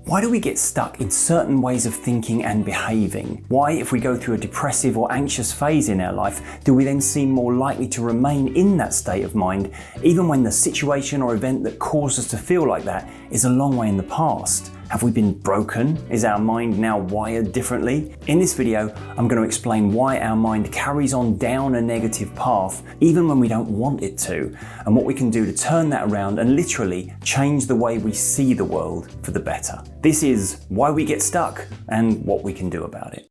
Why do we get stuck in certain ways of thinking and behaving? Why, if we go through a depressive or anxious phase in our life, do we then seem more likely to remain in that state of mind, even when the situation or event that caused us to feel like that is a long way in the past? Have we been broken? Is our mind now wired differently? In this video, I'm going to explain why our mind carries on down a negative path, even when we don't want it to, and what we can do to turn that around and literally change the way we see the world for the better. This is why we get stuck and what we can do about it.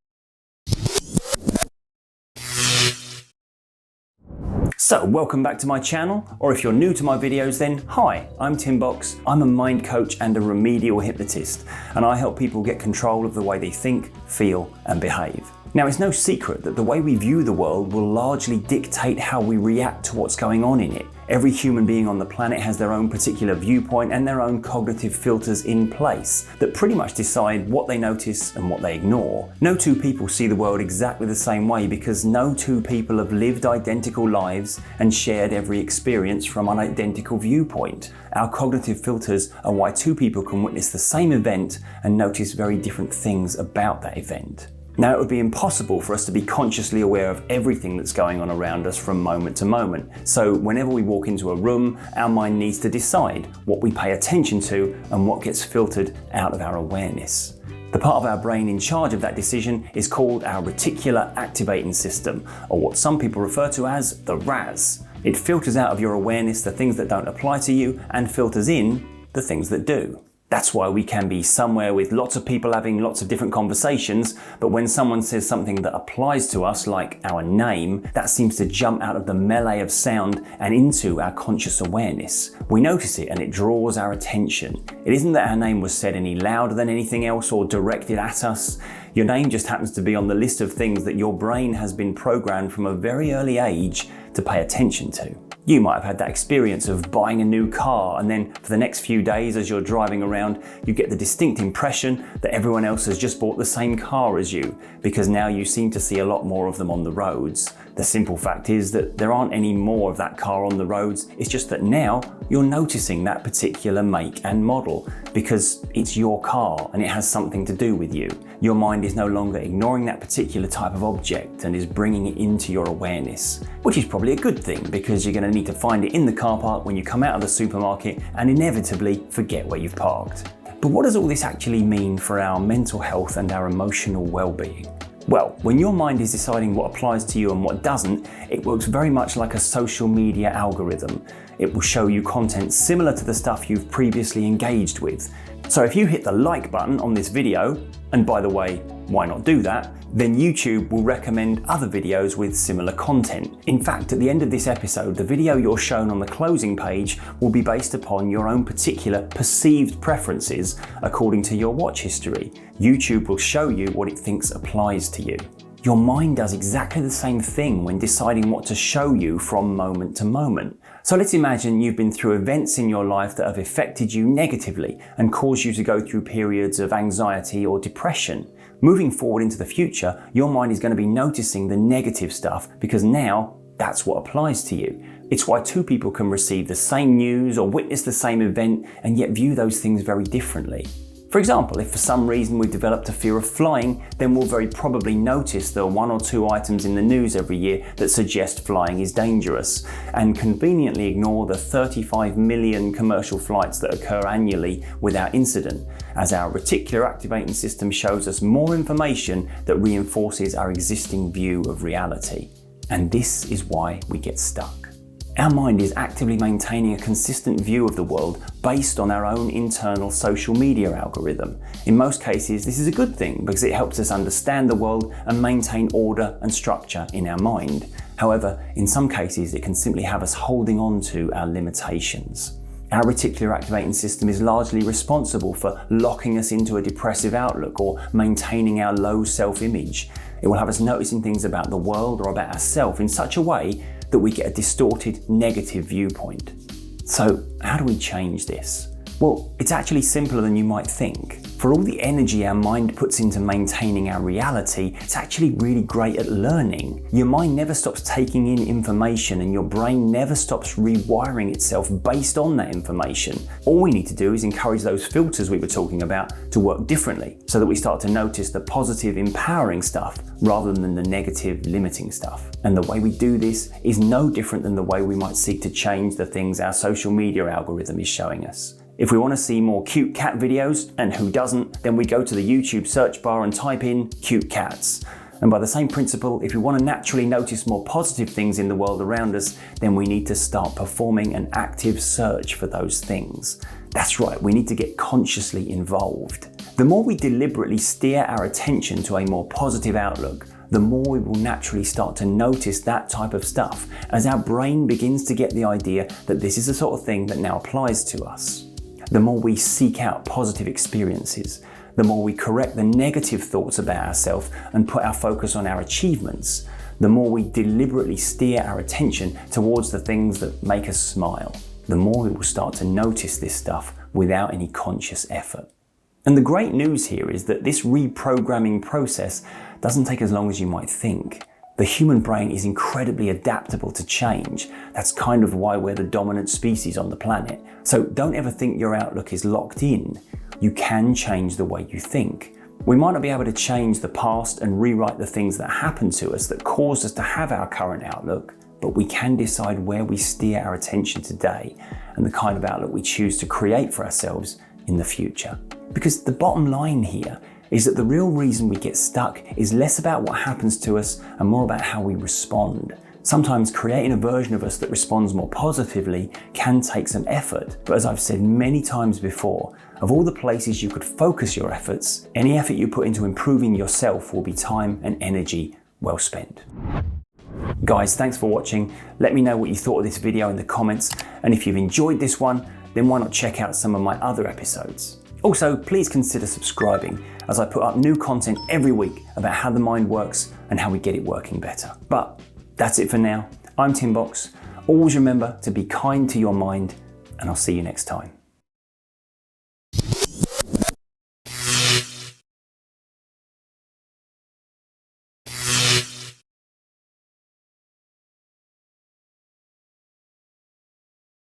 So, welcome back to my channel, or if you're new to my videos then, hi, I'm Tim Box. I'm a mind coach and a remedial hypnotist, and I help people get control of the way they think, feel, and behave. Now, it's no secret that the way we view the world will largely dictate how we react to what's going on in it. Every human being on the planet has their own particular viewpoint and their own cognitive filters in place that pretty much decide what they notice and what they ignore. No two people see the world exactly the same way because no two people have lived identical lives and shared every experience from an identical viewpoint. Our cognitive filters are why two people can witness the same event and notice very different things about that event. Now, it would be impossible for us to be consciously aware of everything that's going on around us from moment to moment. So whenever we walk into a room, our mind needs to decide what we pay attention to and what gets filtered out of our awareness. The part of our brain in charge of that decision is called our Reticular Activating System, or what some people refer to as the RAS. It filters out of your awareness the things that don't apply to you and filters in the things that do. That's why we can be somewhere with lots of people having lots of different conversations, but when someone says something that applies to us, like our name, that seems to jump out of the melee of sound and into our conscious awareness. We notice it and it draws our attention. It isn't that our name was said any louder than anything else or directed at us. Your name just happens to be on the list of things that your brain has been programmed from a very early age to pay attention to. You might have had that experience of buying a new car, and then for the next few days as you're driving around, you get the distinct impression that everyone else has just bought the same car as you, because now you seem to see a lot more of them on the roads. The simple fact is that there aren't any more of that car on the roads, it's just that now you're noticing that particular make and model, because it's your car and it has something to do with you. Your mind is no longer ignoring that particular type of object and is bringing it into your awareness, which is probably a good thing, because you're going to need to find it in the car park when you come out of the supermarket and inevitably forget where you've parked. But what does all this actually mean for our mental health and our emotional well-being? Well, when your mind is deciding what applies to you and what doesn't, it works very much like a social media algorithm. It will show you content similar to the stuff you've previously engaged with. So if you hit the like button on this video, and by the way, why not do that, then YouTube will recommend other videos with similar content. In fact, at the end of this episode, the video you're shown on the closing page will be based upon your own particular perceived preferences according to your watch history. YouTube will show you what it thinks applies to you. Your mind does exactly the same thing when deciding what to show you from moment to moment. So let's imagine you've been through events in your life that have affected you negatively and caused you to go through periods of anxiety or depression. Moving forward into the future, your mind is going to be noticing the negative stuff because now that's what applies to you. It's why two people can receive the same news or witness the same event and yet view those things very differently. For example, if for some reason we've developed a fear of flying, then we'll very probably notice the 1 or 2 items in the news every year that suggest flying is dangerous, and conveniently ignore the 35 million commercial flights that occur annually without incident, as our reticular activating system shows us more information that reinforces our existing view of reality. And this is why we get stuck. Our mind is actively maintaining a consistent view of the world based on our own internal social media algorithm. In most cases, this is a good thing because it helps us understand the world and maintain order and structure in our mind. However, in some cases, it can simply have us holding on to our limitations. Our reticular activating system is largely responsible for locking us into a depressive outlook or maintaining our low self-image. It will have us noticing things about the world or about ourselves in such a way that we get a distorted negative viewpoint. So how do we change this? Well, it's actually simpler than you might think. For all the energy our mind puts into maintaining our reality, it's actually really great at learning. Your mind never stops taking in information and your brain never stops rewiring itself based on that information. All we need to do is encourage those filters we were talking about to work differently so that we start to notice the positive, empowering stuff rather than the negative, limiting stuff. And the way we do this is no different than the way we might seek to change the things our social media algorithm is showing us. If we want to see more cute cat videos, and who doesn't, then we go to the YouTube search bar and type in cute cats. And by the same principle, if we want to naturally notice more positive things in the world around us, then we need to start performing an active search for those things. That's right, we need to get consciously involved. The more we deliberately steer our attention to a more positive outlook, the more we will naturally start to notice that type of stuff as our brain begins to get the idea that this is the sort of thing that now applies to us. The more we seek out positive experiences, the more we correct the negative thoughts about ourselves and put our focus on our achievements, the more we deliberately steer our attention towards the things that make us smile, the more we will start to notice this stuff without any conscious effort. And the great news here is that this reprogramming process doesn't take as long as you might think. The human brain is incredibly adaptable to change. That's kind of why we're the dominant species on the planet. So don't ever think your outlook is locked in. You can change the way you think. We might not be able to change the past and rewrite the things that happened to us that caused us to have our current outlook, but we can decide where we steer our attention today and the kind of outlook we choose to create for ourselves in the future. Because the bottom line here is that the real reason we get stuck is less about what happens to us and more about how we respond. Sometimes creating a version of us that responds more positively can take some effort, but as I've said many times before, of all the places you could focus your efforts, any effort you put into improving yourself will be time and energy well spent. Guys, thanks for watching. Let me know what you thought of this video in the comments, and if you've enjoyed this one, then why not check out some of my other episodes. Also, please consider subscribing as I put up new content every week about how the mind works and how we get it working better. But that's it for now. I'm Tim Box. Always remember to be kind to your mind, and I'll see you next time.